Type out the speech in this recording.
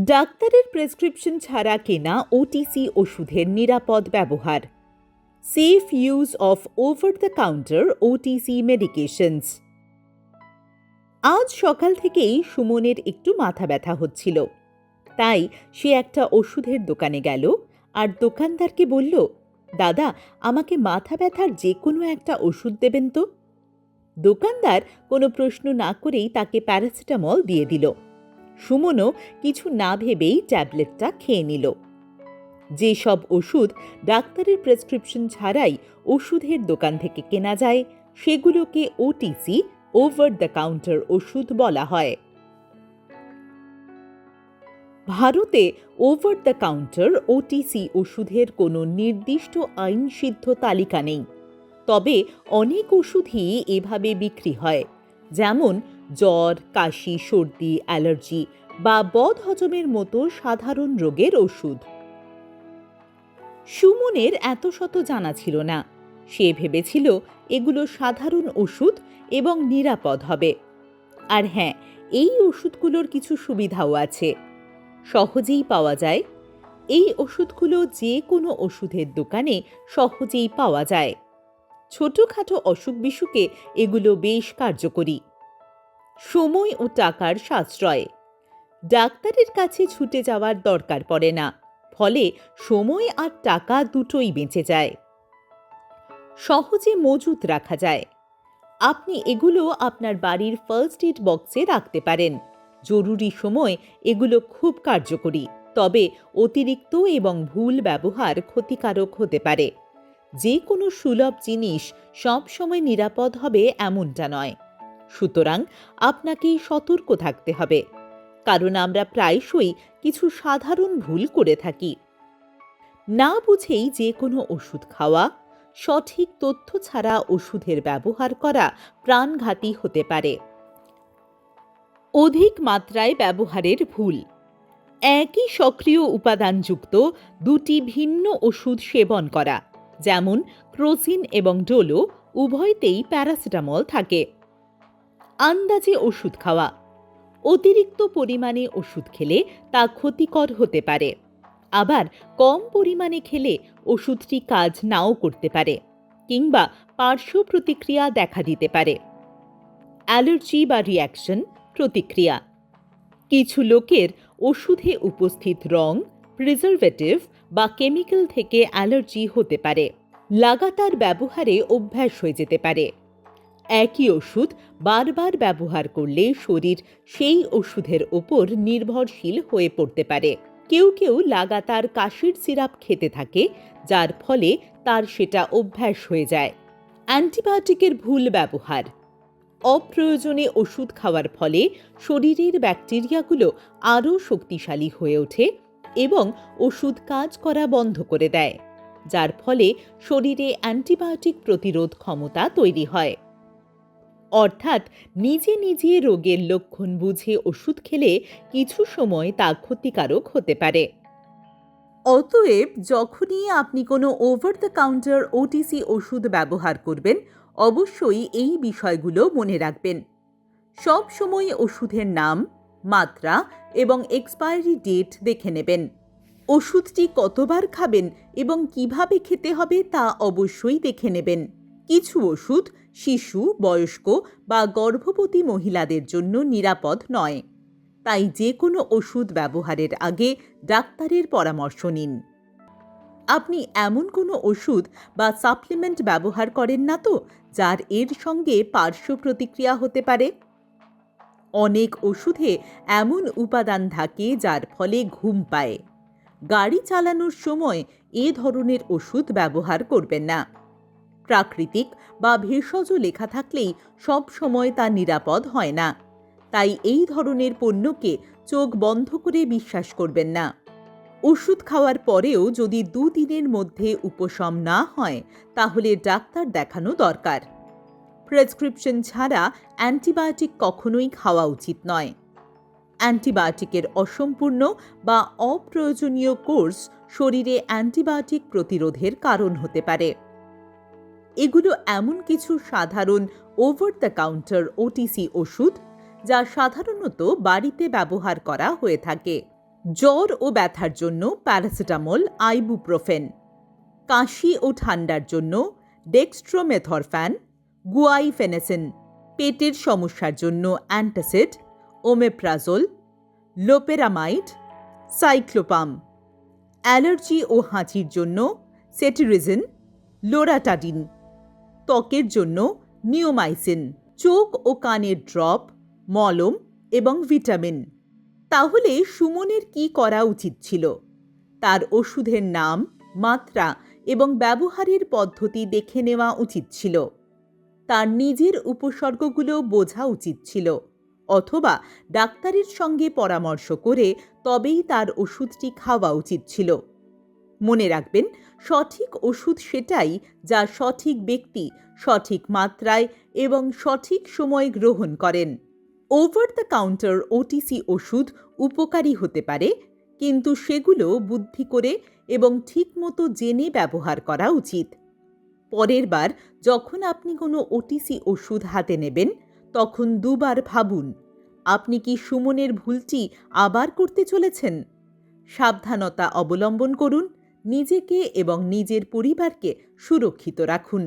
ডাক্তারের প্রেসক্রিপশন ছাড়া কেনা ওটিসি ওষুধের নিরাপদ ব্যবহার। Safe use of over the counter OTC medications. আজ সকাল থেকেই সুমনের একটু মাথা ব্যথা হচ্ছিল, তাই সে একটা ওষুধের দোকানে গেল আর দোকানদারকে বলল, দাদা, আমাকে মাথা ব্যথার যে কোনো একটা ওষুধ দেবেন তো। দোকানদার কোনো প্রশ্ন না করেই তাকে প্যারাসিটামল দিয়ে দিল। সুমনও কিছু না ভেবেই ট্যাবলেটটা খেয়ে নিল। যেসব ওষুধ ডাক্তারের প্রেসক্রিপশন ছাড়াই ওষুধের দোকান থেকে কেনা যায় সেগুলোকে ওটিসি, ওভার দ্য কাউন্টার ওষুধ বলা হয়। ভারতে ওভার দ্য কাউন্টার ওটিসি ওষুধের কোনো নির্দিষ্ট আইনসিদ্ধ তালিকা নেই, তবে অনেক ওষুধই এভাবে বিক্রি হয়, যেমন জ্বর, কাশি, সর্দি, অ্যালার্জি বা বদহজমের মতো সাধারণ রোগের ওষুধ। সুমনের এত শত জানা ছিল না। সে ভেবেছিল এগুলো সাধারণ ওষুধ এবং নিরাপদ হবে। আর হ্যাঁ, এই ওষুধগুলোর কিছু সুবিধাও আছে। সহজেই পাওয়া যায়। এই ওষুধগুলো যে কোনো ওষুধের দোকানে সহজেই পাওয়া যায়। ছোটখাটো অসুখ বিসুখে এগুলো বেশ কার্যকরী। সময় ও টাকার সাশ্রয়। ডাক্তারের কাছে ছুটে যাওয়ার দরকার পড়ে না, ফলে সময় আর টাকা দুটোই বেঁচে যায়। সহজে মজুত রাখা যায়। আপনি এগুলো আপনার বাড়ির ফার্স্ট এড বক্সে রাখতে পারেন। জরুরি সময় এগুলো খুব কার্যকরী, তবে অতিরিক্ত এবং ভুল ব্যবহার ক্ষতিকারক হতে পারে। যে কোনো সুলভ জিনিস সব সময় নিরাপদ হবে এমনটা নয়। সুতরাং আপনাকেই সতর্ক থাকতে হবে, কারণ আমরা প্রায়শই কিছু সাধারণ ভুল করে থাকি। না বুঝেই যে কোনো ওষুধ খাওয়া, সঠিক তথ্য ছাড়া ওষুধের ব্যবহার করা প্রাণঘাতী হতে পারে। অধিক মাত্রায় ব্যবহারের ভুল। একই সক্রিয় উপাদানযুক্ত দুটি ভিন্ন ওষুধ সেবন করা, যেমন ক্রোসিন এবং ডোলো, উভয়তেই প্যারাসিটামল থাকে। আন্দাজে ওষুধ খাওয়া। অতিরিক্ত পরিমাণে ওষুধ খেলে তা ক্ষতিকর হতে পারে। আবার কম পরিমাণে খেলে ওষুধটি কাজ নাও করতে পারে কিংবা পার্শ্ব প্রতিক্রিয়া দেখা দিতে পারে। অ্যালার্জি বা রিঅ্যাকশন, প্রতিক্রিয়া। কিছু লোকের ওষুধে উপস্থিত রং, প্রিজারভেটিভ বা কেমিক্যাল থেকে অ্যালার্জি হতে পারে। লাগাতার ব্যবহারে অভ্যাস হয়ে যেতে পারে। একই ওষুধ বারবার ব্যবহার করলে শরীর সেই ওষুধের ওপর নির্ভরশীল হয়ে পড়তে পারে। কেউ কেউ লাগাতার কাশির সিরাপ খেতে থাকে, যার ফলে তার সেটা অভ্যাস হয়ে যায়। অ্যান্টিবায়োটিকের ভুল ব্যবহার। অপ্রয়োজনে ওষুধ খাওয়ার ফলে শরীরের ব্যাকটেরিয়াগুলো আরও শক্তিশালী হয়ে ওঠে এবং ওষুধ কাজ করা বন্ধ করে দেয়, যার ফলে শরীরে অ্যান্টিবায়োটিক প্রতিরোধ ক্ষমতা তৈরি হয়। অর্থাৎ নিজে নিজে রোগের লক্ষণ বুঝে ওষুধ খেলে কিছু সময় তা ক্ষতিকারক হতে পারে। অতএব যখনই আপনি কোনো ওভার দ্য কাউন্টার ওটিসি ওষুধ ব্যবহার করবেন, অবশ্যই এই বিষয়গুলো মনে রাখবেন। সব সময় ওষুধের নাম, মাত্রা এবং এক্সপায়ারি ডেট দেখে নেবেন। ওষুধটি কতবার খাবেন এবং কিভাবে খেতে হবে তা অবশ্যই দেখে নেবেন। কিছু ওষুধ শিশু, বয়স্ক বা গর্ভবতী মহিলাদের জন্য নিরাপদ নয়, তাই যে কোনো ওষুধ ব্যবহারের আগে ডাক্তারের পরামর্শ নিন। আপনি এমন কোনো ওষুধ বা সাপ্লিমেন্ট ব্যবহার করেন না তো, যার এর সঙ্গে পার্শ্ব প্রতিক্রিয়া হতে পারে? অনেক ওষুধে এমন উপাদান থাকে যার ফলে ঘুম পায়। গাড়ি চালানোর সময় এ ধরনের ওষুধ ব্যবহার করবেন না। প্রাকৃতিক বা ভেষজ লেখা থাকলেই সব সময় তা নিরাপদ হয় না, তাই এই ধরনের পণ্যকে চোখ বন্ধ করে বিশ্বাস করবেন না। ওষুধ খাওয়ার পরেও যদি 2 দিনের মধ্যে উপশম না হয়, তাহলে ডাক্তার দেখানো দরকার। প্রেসক্রিপশন ছাড়া অ্যান্টিবায়োটিক কখনোই খাওয়া উচিত নয়। অ্যান্টিবায়োটিকের অসম্পূর্ণ বা অপ্রয়োজনীয় কোর্স শরীরে অ্যান্টিবায়োটিক প্রতিরোধের কারণ হতে পারে। এগুলো এমন কিছু সাধারণ ওভার দ্য কাউন্টার ওটিসি ওষুধ যা সাধারণত বাড়িতে ব্যবহার করা হয়ে থাকে। জ্বর ও ব্যথার জন্য প্যারাসিটামল, আইবুপ্রোফেন। কাশি ও ঠান্ডার জন্য ডেক্সট্রোমেথরফ্যান, গুয়াইফেনেসিন। পেটের সমস্যার জন্য antacid, omeprazole, loperamide, cyclopam. Allergy ও হাঁচির জন্য সেটিরিজিন, লোরাটাডিন। ত্বকের জন্য নিওমাইসিন। চোখ ও কানের ড্রপ, মলম এবং ভিটামিন। তাহলে সুমনের কি করা উচিত ছিল? তার ওষুধের নাম, মাত্রা এবং ব্যবহারের পদ্ধতি দেখে নেওয়া উচিত ছিল। তার নিজের উপসর্গগুলো বোঝা উচিত ছিল, অথবা ডাক্তারের সঙ্গে পরামর্শ করে তবেই তার ওষুধটি খাওয়া উচিত ছিল। মনে রাখবেন, সঠিক ওষুধ সেটাই যা সঠিক ব্যক্তি সঠিক মাত্রায় এবং সঠিক সময়ে গ্রহণ করেন। ওভার দ্য কাউন্টার ওটিসি ওষুধ উপকারী হতে পারে, কিন্তু সেগুলো বুদ্ধি করে এবং ঠিকমতো জেনে ব্যবহার করা উচিত। পরের বার যখন আপনি কোনো ওটিসি ওষুধ হাতে নেবেন, তখন দুবার ভাবুন, আপনি কি সুমনের ভুলটি আবার করতে চলেছেন? সাবধানতা অবলম্বন করুন, নিজেকে এবং নিজের পরিবারকে সুরক্ষিত রাখুন।